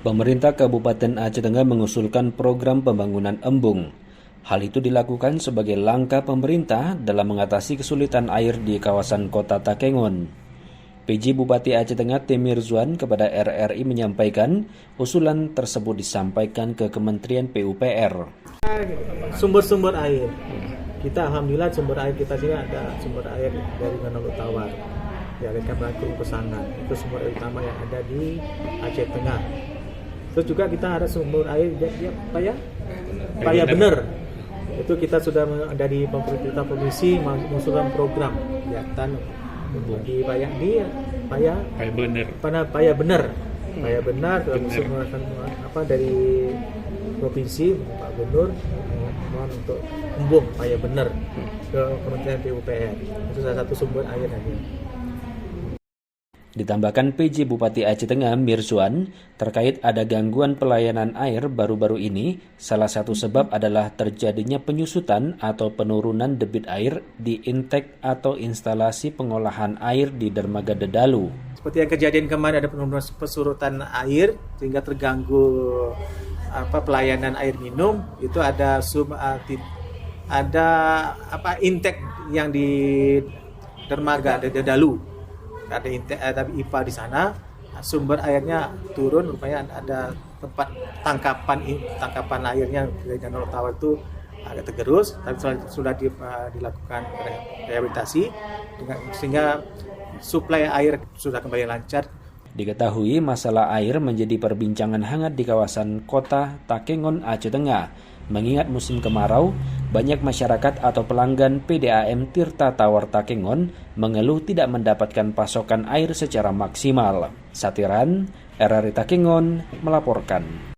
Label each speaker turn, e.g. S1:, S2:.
S1: Pemerintah Kabupaten Aceh Tengah mengusulkan program pembangunan embung. Hal itu dilakukan sebagai langkah pemerintah dalam mengatasi kesulitan air di kawasan kota Takengon. PJ Bupati Aceh Tengah Temir Zuan kepada RRI menyampaikan usulan tersebut disampaikan ke Kementerian PUPR.
S2: Sumber-sumber air. Kita alhamdulillah sumber air kita sini ada sumber air dari Danau Tawar. Dialirkan Bangkung Pesangan. Itu sumber air utama yang ada di Aceh Tengah. Terus juga kita ada sumber air Paya Bener. Itu kita sudah dari pemerintah provinsi mengusulkan program kegiatan di Paya Bener. Dari provinsi Pak Gubernur mohon untuk embung Paya Bener ke Kementerian PUPR. Itu salah satu sumber air nanti.
S1: Ditambahkan PJ Bupati Aceh Tengah Mirzuan, terkait ada gangguan pelayanan air baru-baru ini, salah satu sebab adalah terjadinya penyusutan atau penurunan debit air di intek atau instalasi pengolahan air di dermaga Dedalu.
S2: Seperti yang kejadian kemarin ada penurunan pesurutan air sehingga terganggu pelayanan air minum, itu ada intek yang di dermaga Dedalu. Ada IPA di sana, sumber airnya turun, rupanya ada tempat tangkapan airnya dari Danau Tawar itu agak tergerus, tapi sudah dilakukan rehabilitasi sehingga suplai air sudah kembali lancar.
S1: Diketahui masalah air menjadi perbincangan hangat di kawasan kota Takengon, Aceh Tengah. Mengingat musim kemarau, banyak masyarakat atau pelanggan PDAM Tirta Tawar Takengon mengeluh tidak mendapatkan pasokan air secara maksimal. Satiran, RRI Takengon melaporkan.